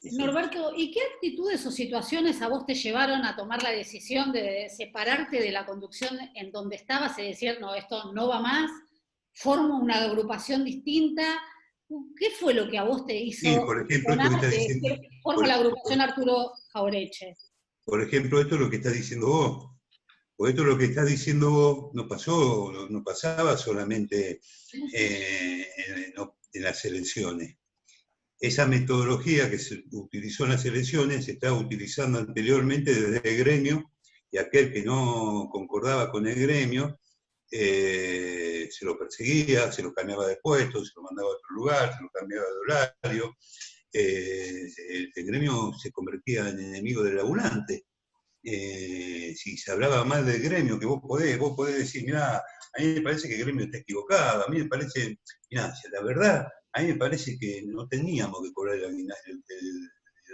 Norberto, ¿y qué actitudes o situaciones a vos te llevaron a tomar la decisión de separarte de la conducción en donde estabas y decir, no, esto no va más, formo una agrupación distinta? ¿Qué fue lo que a vos te hizo Sí, por ejemplo, esto que está diciendo, formo la agrupación Arturo Jaureche? Por ejemplo, esto es lo que estás diciendo vos. Porque esto es lo que estás diciendo vos, no pasaba solamente en las elecciones. Esa metodología que se utilizó en las elecciones se estaba utilizando anteriormente desde el gremio, y aquel que no concordaba con el gremio se lo perseguía, se lo cambiaba de puesto, se lo mandaba a otro lugar, se lo cambiaba de horario. El gremio se convertía en enemigo del laburante. Si se hablaba mal del gremio, que vos podés decir, mirá, a mí me parece que el gremio está equivocado, a mí me parece, mirá, la verdad, a mí me parece que no teníamos que cobrar el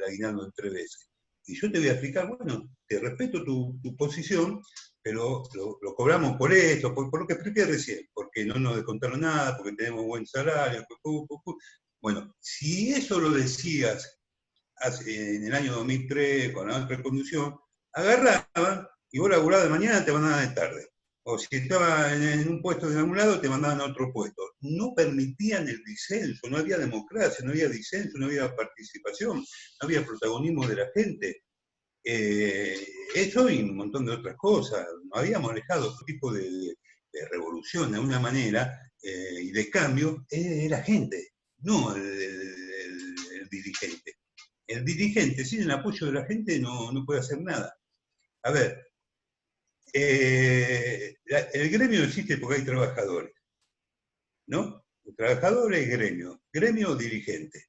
aguinaldo en 3 veces. Y yo te voy a explicar, bueno, te respeto tu posición, pero lo cobramos por esto, por lo que expliqué recién, porque no nos descontaron nada, porque tenemos buen salario. Bueno, si eso lo decías en el año 2003, con la otra conducción, agarraban y vos laburabas de mañana, te mandaban de tarde. O si estaba en un puesto de algún lado, te mandaban a otro puesto. No permitían el disenso, no había democracia, no había disenso, no había participación, no había protagonismo de la gente. Eso y un montón de otras cosas. Nos habíamos alejado de otro tipo de revolución, de alguna manera, y de cambio, era gente, no el dirigente. El dirigente, sin el apoyo de la gente, no puede hacer nada. A ver, el gremio existe porque hay trabajadores, ¿no? Trabajadores, gremio dirigente.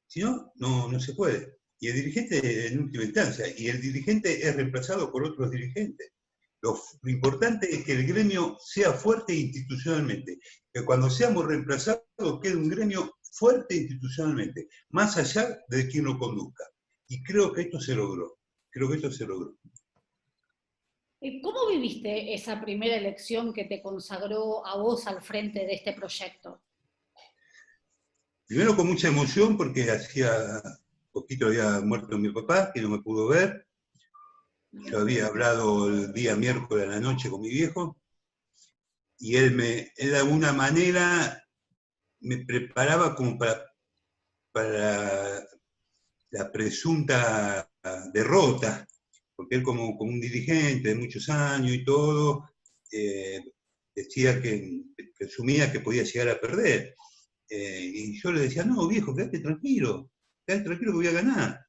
Si no, no se puede. Y el dirigente en última instancia, y el dirigente es reemplazado por otros dirigentes. Lo importante es que el gremio sea fuerte institucionalmente, que cuando seamos reemplazados quede un gremio fuerte institucionalmente, más allá de quien lo conduzca. Y creo que esto se logró. ¿Cómo viviste esa primera elección que te consagró a vos al frente de este proyecto? Primero con mucha emoción, porque hacía poquito había muerto mi papá, que no me pudo ver. Yo había hablado el día miércoles a la noche con mi viejo, y él de alguna manera me preparaba como para la presunta derrota, porque él como un dirigente de muchos años y todo, decía que presumía que podía llegar a perder. Y yo le decía, no, viejo, quédate tranquilo que voy a ganar.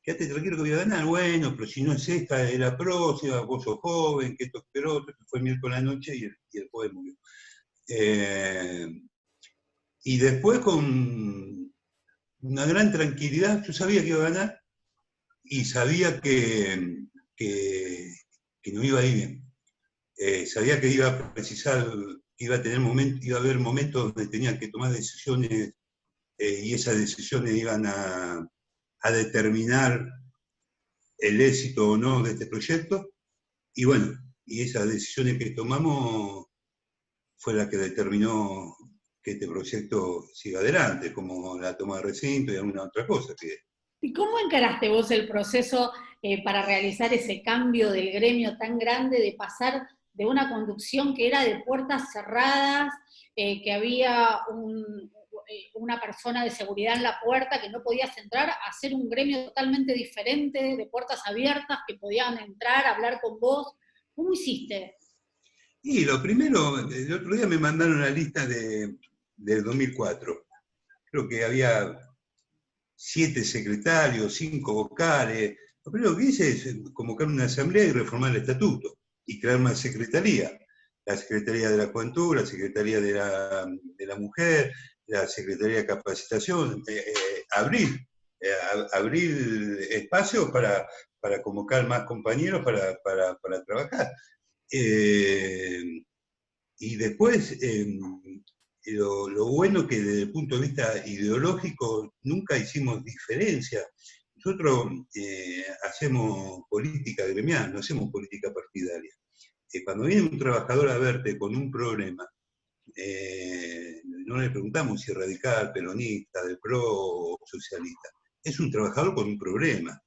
Quédate tranquilo que voy a ganar. Bueno, pero si no es esta, es la próxima, vos sos joven, que esto, pero otro. Fue el miércoles a la noche y el jueves murió. Y después con una gran tranquilidad, yo sabía que iba a ganar y sabía que no iba a ir bien. Sabía que iba a precisar, iba a haber momentos donde tenía que tomar decisiones y esas decisiones iban a determinar el éxito o no de este proyecto. Y bueno, y esas decisiones que tomamos fue la que determinó que este proyecto siga adelante, como la toma de recinto y alguna otra cosa. ¿Y cómo encaraste vos el proceso para realizar ese cambio del gremio tan grande, de pasar de una conducción que era de puertas cerradas, que había una persona de seguridad en la puerta que no podías entrar, a hacer un gremio totalmente diferente, de puertas abiertas, que podían entrar, hablar con vos? ¿Cómo hiciste? Y lo primero, el otro día me mandaron la lista del 2004. Creo que había 7 secretarios, 5 vocales. Lo primero que hice es convocar una asamblea y reformar el estatuto y crear una secretaría. La Secretaría de la Juventud, la Secretaría de la Mujer, la Secretaría de Capacitación, abrir espacios para convocar más compañeros para trabajar. Y Y después, lo bueno que desde el punto de vista ideológico nunca hicimos diferencia. Nosotros hacemos política gremial, no hacemos política partidaria. Cuando viene un trabajador a verte con un problema, no le preguntamos si es radical, peronista, del PRO o socialista. Es un trabajador con un problema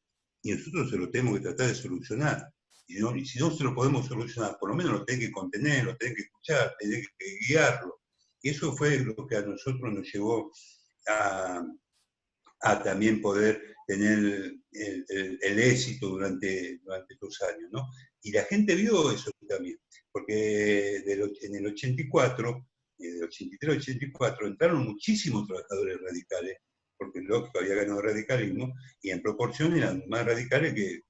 y nosotros se lo tenemos que tratar de solucionar. Y si no se lo podemos solucionar, por lo menos lo tenés que contener, lo tenés que escuchar, tenés que guiarlo. Y eso fue lo que a nosotros nos llevó a también poder tener el éxito durante estos años, ¿no? Y la gente vio eso también, porque en el 84, del 83 al 84, entraron muchísimos trabajadores radicales, porque lógico había ganado el radicalismo, y en proporción eran más radicales que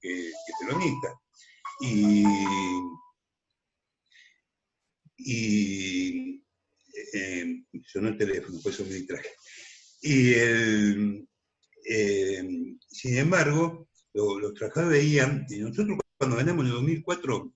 peronistas. Y sonó el teléfono, por eso me distraje. Y sin embargo, los trabajadores veían, y nosotros cuando ganamos en el 2004,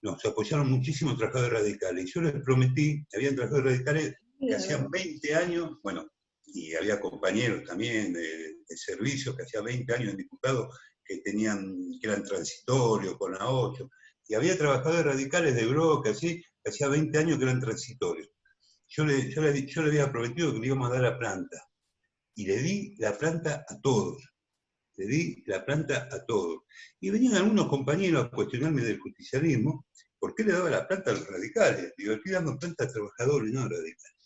nos apoyaron muchísimos trabajadores radicales. Y yo les prometí, habían trabajadores radicales que hacían 20 años, bueno, y había compañeros también de servicio que hacían 20 años en diputados que eran transitorios con la 8, y había trabajadores radicales de bloque, así, que hacía 20 años que eran transitorios. Yo le había prometido que le íbamos a dar la planta, y le di la planta a todos. Le di la planta a todos. Y venían algunos compañeros a cuestionarme del justicialismo, ¿por qué le daba la planta a los radicales? Digo, estoy dando planta a trabajadores, no a radicales.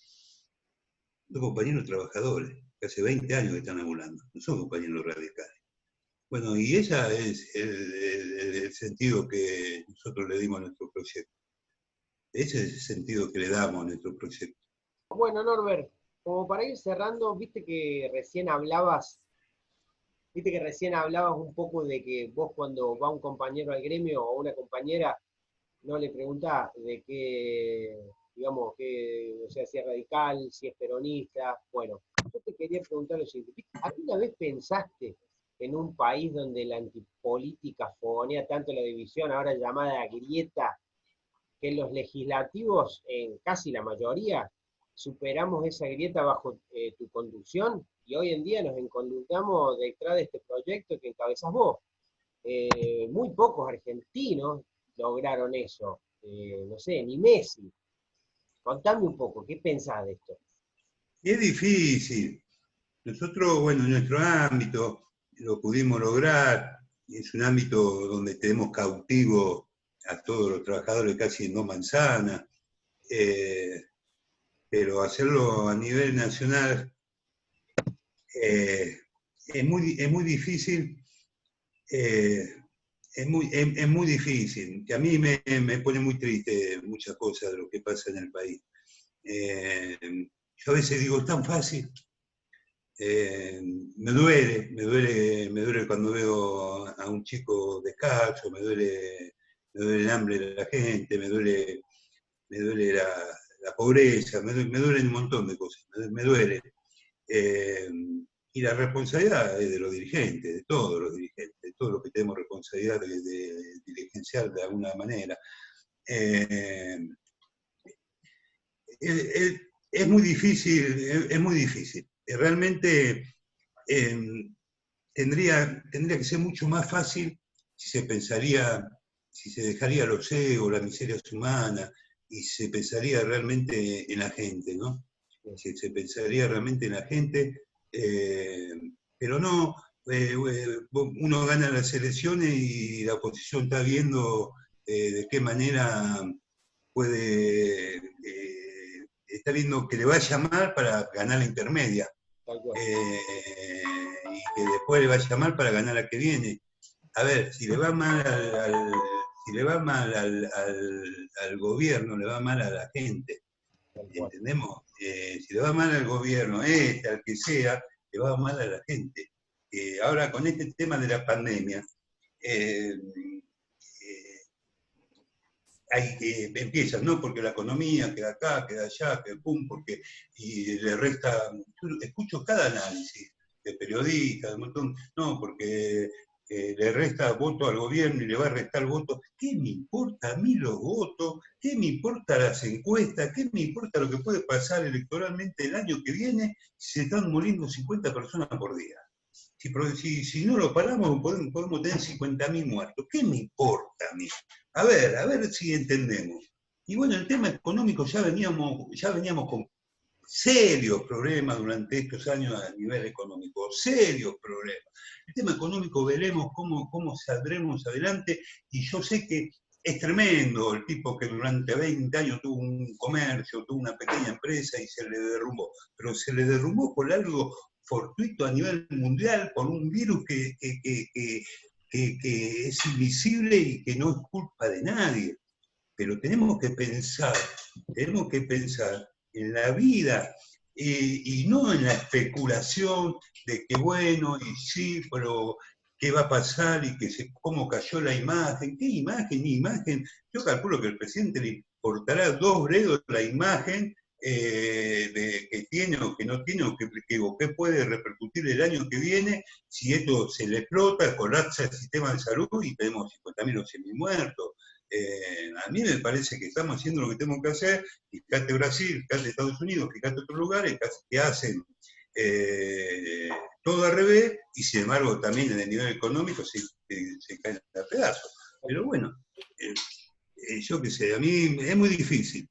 Son compañeros trabajadores, que hace 20 años que están ambulando, no son compañeros radicales. Bueno, y ese es el sentido que nosotros le dimos a nuestro proyecto. Ese es el sentido que le damos a nuestro proyecto. Bueno, Norbert, como para ir cerrando, viste que recién hablabas un poco de que vos cuando va un compañero al gremio o una compañera, no le preguntás de qué, digamos, o sea, si es radical, si es peronista. Bueno, yo te quería preguntar lo siguiente. ¿Alguna vez pensaste en un país donde la antipolítica fogonea tanto la división, ahora llamada grieta, que los legislativos, en casi la mayoría, superamos esa grieta bajo tu conducción, y hoy en día nos encontramos detrás de este proyecto que encabezás vos? Muy pocos argentinos lograron eso, no sé, ni Messi. Contame un poco, ¿qué pensás de esto? Es difícil. Nosotros, bueno, en nuestro ámbito lo pudimos lograr, es un ámbito donde tenemos cautivo a todos los trabajadores casi en 2 manzanas, pero hacerlo a nivel nacional es muy difícil, es muy difícil, que a mí me pone muy triste muchas cosas de lo que pasa en el país. Yo a veces digo, es tan fácil. Me duele cuando veo a un chico descalzo, me duele el hambre de la gente, me duele la pobreza, me duelen un montón de cosas, me duele. Y la responsabilidad es de los dirigentes, de todos los dirigentes, de todos los que tenemos responsabilidad de dirigencial de alguna manera. Es muy difícil. Realmente tendría que ser mucho más fácil si se dejaría los egos, las miserias humanas, y se pensaría realmente en la gente, ¿no? Se pensaría realmente en la gente, pero no, uno gana las elecciones y la oposición está viendo de qué manera puede, está viendo que le va a llamar para ganar la intermedia, y que después le va a llamar para ganar la que viene. A ver, si le va mal al gobierno, le va mal a la gente. ¿Entendemos? Si le va mal al gobierno, al que sea, le va mal a la gente. Ahora, con este tema de la pandemia, empiezan, ¿no? Porque la economía queda acá, queda allá, queda pum, y le resta. Yo escucho cada análisis de periodistas, de un montón, no, porque le resta voto al gobierno y le va a restar votos. ¿Qué me importa a mí los votos? ¿Qué me importa las encuestas? ¿Qué me importa lo que puede pasar electoralmente el año que viene si se están muriendo 50 personas por día? Si no lo paramos, podemos tener 50.000 muertos. ¿Qué me importa a mí? A ver si entendemos. Y bueno, el tema económico ya veníamos con serios problemas durante estos años a nivel económico, serios problemas. El tema económico, veremos cómo saldremos adelante, y yo sé que es tremendo el tipo que durante 20 años tuvo un comercio, tuvo una pequeña empresa y se le derrumbó, pero se le derrumbó por algo fortuito a nivel mundial, por un virus que es invisible y que no es culpa de nadie. Pero tenemos que pensar en la vida y no en la especulación de que bueno, y sí, pero qué va a pasar y cómo cayó la imagen. ¿Qué imagen? Imagen. Yo calculo que al presidente le importará 2 bredos la imagen que tiene o que no tiene, o qué puede repercutir el año que viene si esto se le explota, colapsa el sistema de salud y tenemos 50.000 o 100.000 muertos. A mí me parece que estamos haciendo lo que tenemos que hacer. Fíjate Brasil, fíjate Estados Unidos, fíjate otros lugares que hacen todo al revés, y sin embargo también en el nivel económico se caen a pedazos. Pero bueno, yo qué sé, a mí es muy difícil,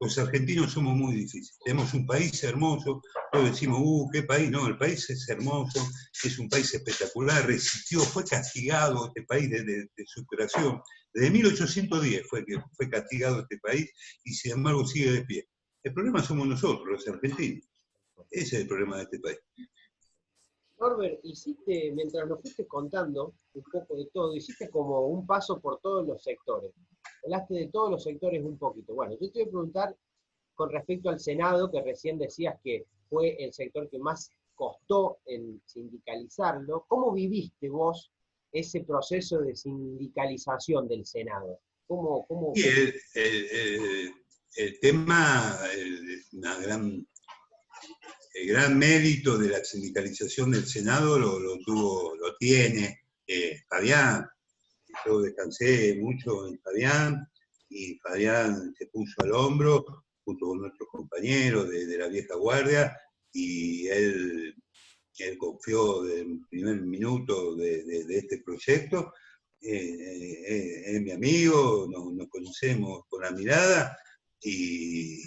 los argentinos somos muy difíciles, tenemos un país hermoso, todos decimos, qué país, no, el país es hermoso, es un país espectacular, resistió, fue castigado este país desde su creación, desde 1810 fue castigado este país, y sin embargo sigue de pie. El problema somos nosotros, los argentinos, ese es el problema de este país. Norbert, mientras nos fuiste contando un poco de todo, hiciste como un paso por todos los sectores. Hablaste de todos los sectores un poquito. Bueno, yo te voy a preguntar con respecto al Senado, que recién decías que fue el sector que más costó en sindicalizarlo. ¿Cómo viviste vos ese proceso de sindicalización del Senado? ¿Cómo? Y el tema, el gran mérito de la sindicalización del Senado lo tiene Fabián. Yo descansé mucho en Fabián, y Fabián se puso al hombro junto con nuestros compañeros de la vieja guardia, y él confió desde el primer minuto de este proyecto. Es mi amigo, nos conocemos con la mirada, y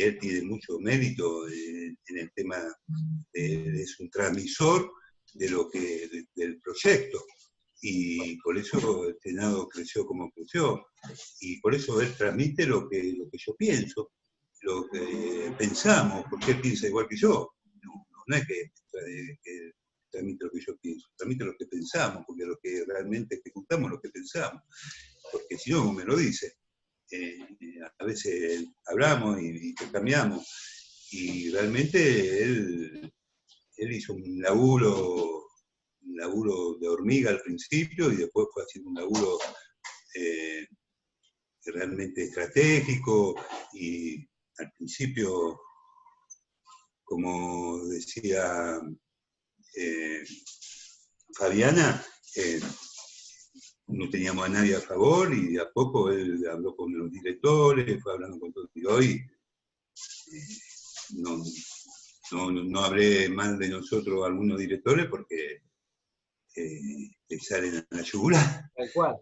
él tiene mucho mérito en el tema, es un transmisor del proyecto, y por eso el Senado creció como creció, y por eso él transmite lo que yo pienso, lo que pensamos, porque él piensa igual que yo. No es que transmite lo que yo pienso, transmite lo que pensamos, porque lo que realmente ejecutamos es lo que pensamos, porque si no, me lo dice. A veces hablamos y cambiamos, y realmente él hizo un laburo de hormiga al principio, y después fue haciendo un laburo realmente estratégico, y al principio, como decía Fabiana, no teníamos a nadie a favor, y de a poco él habló con los directores, fue hablando con todos, y hoy no hablé mal de nosotros algunos directores porque salen a la yugular.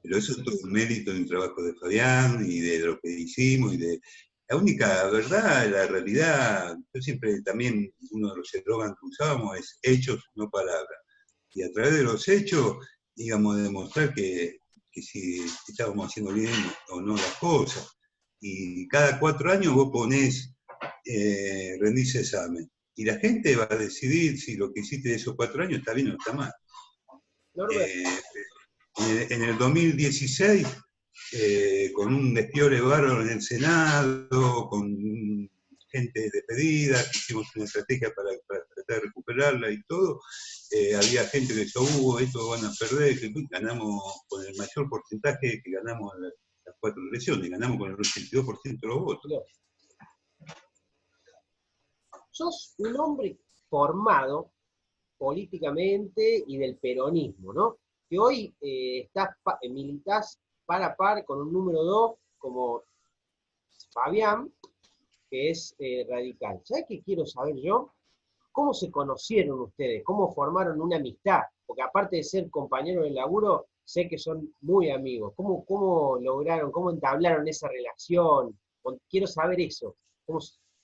Pero eso es todo un mérito del trabajo de Fabián y de lo que hicimos, la única verdad, la realidad. Yo siempre también, uno de los eslogans que usábamos es hechos, no palabras. Y a través de los hechos, digamos, demostrar que si estábamos haciendo bien o no las cosas. Y cada 4 años vos ponés, rendís examen. Y la gente va a decidir si lo que hiciste de esos 4 años está bien o está mal. En el 2016, con un despiole bárbaro en el Senado, con gente despedida, hicimos una estrategia para tratar de recuperarla y todo, había gente que decía, esto van a perder, que ganamos con el mayor porcentaje que ganamos en las 4 elecciones, ganamos con el 82% de los votos. Sos un hombre formado políticamente y del peronismo, ¿no? Que hoy militás par a par con un número 2 como Fabián, que es radical. ¿Sabés qué quiero saber yo? ¿Cómo se conocieron ustedes? ¿Cómo formaron una amistad? Porque aparte de ser compañeros de laburo, sé que son muy amigos. ¿Cómo lograron, cómo entablaron esa relación? Quiero saber eso.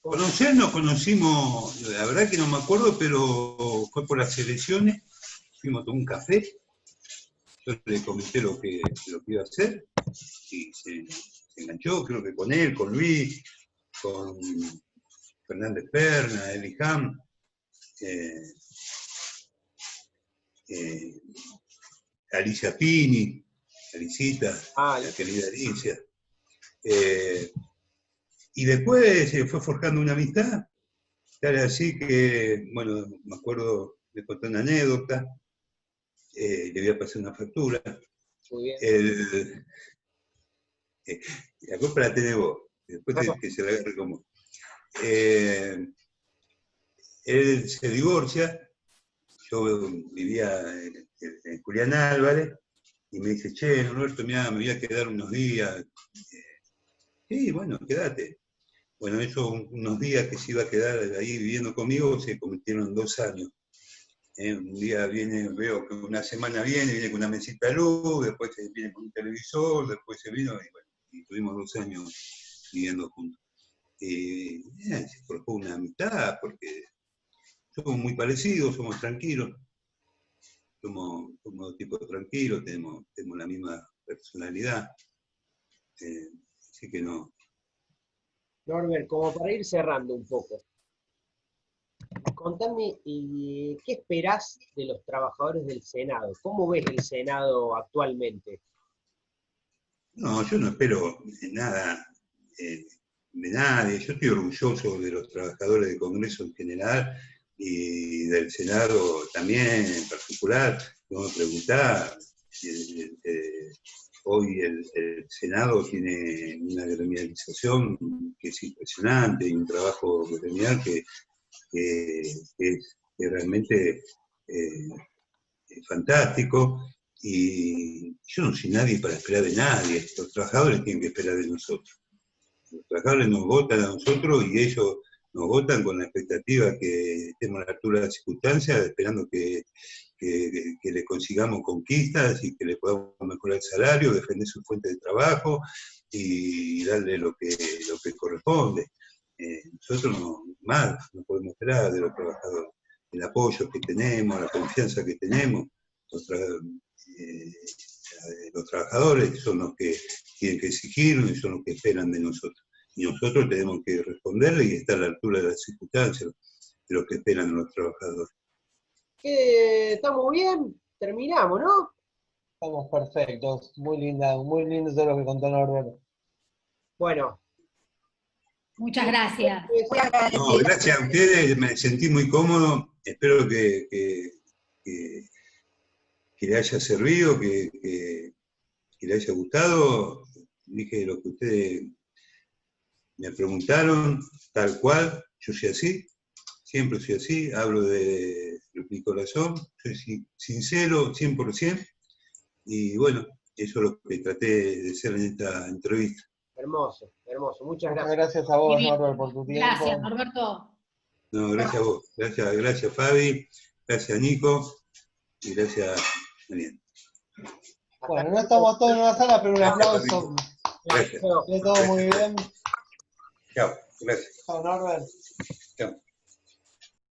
Conocer nos conocimos, la verdad que no me acuerdo, pero fue por las elecciones, fuimos a tomar un café, yo le comenté lo que iba a hacer, y se enganchó, creo que con él, con Luis, con Fernández Perna, Eli Ham, Alicia Pini, Alicita, la querida Alicia. Y después se fue forjando una amistad, tal así que, bueno, me acuerdo, me contó una anécdota, le voy a pasar una factura. Muy bien. La compra la tenés vos, después que se la agarre como. Él se divorcia, yo vivía en Julián Álvarez, y me dice, che, Norberto, mirá, me voy a quedar unos días. Sí, bueno, quédate. Bueno, esos unos días que se iba a quedar ahí viviendo conmigo se convirtieron en 2 años. Un día veo que una semana viene con una mesita de luz, después viene con un televisor, después se vino, y bueno, y tuvimos 2 años viviendo juntos. Y se forjó una amistad, porque somos muy parecidos, somos tranquilos, somos tipos tranquilos, tenemos la misma personalidad, así que no. Norbert, como para ir cerrando un poco, contame, ¿qué esperás de los trabajadores del Senado? ¿Cómo ves el Senado actualmente? No, yo no espero nada de nadie. Yo estoy orgulloso de los trabajadores del Congreso en general y del Senado también en particular. No me preguntás, hoy el Senado tiene una gremialización que es impresionante y un trabajo gremial que es realmente fantástico. Y yo no soy nadie para esperar de nadie. Los trabajadores tienen que esperar de nosotros. Los trabajadores nos votan a nosotros y ellos nos votan con la expectativa que estemos a la altura de las circunstancias, esperando que le consigamos conquistas y que le podamos mejorar el salario, defender su fuente de trabajo y darle lo que corresponde. Nosotros no podemos esperar de los trabajadores. El apoyo que tenemos, la confianza que tenemos, los trabajadores son los que tienen que exigirnos y son los que esperan de nosotros. Y nosotros tenemos que responderle y estar a la altura de las circunstancias de lo que esperan los trabajadores. ¿Estamos bien? Terminamos, ¿no? Estamos perfectos, muy lindo todo lo que contó Norberto. Bueno. Muchas gracias. No, gracias a ustedes, me sentí muy cómodo, espero que le haya servido, que le haya gustado. Dije lo que ustedes me preguntaron, tal cual, yo soy así, siempre soy así, hablo de mi corazón, soy sincero 100%, y bueno, eso es lo que traté de hacer en esta entrevista. Hermoso, hermoso, muchas gracias. Gracias a vos, Norbert, por tu tiempo. Gracias, Norberto. No, gracias a vos, gracias Fabi, gracias Nico, y gracias Daniel. Bueno, no estamos todos en una sala, pero un aplauso. Gracias. Todo muy bien. Chao, gracias. Chao, Norbert. Chao.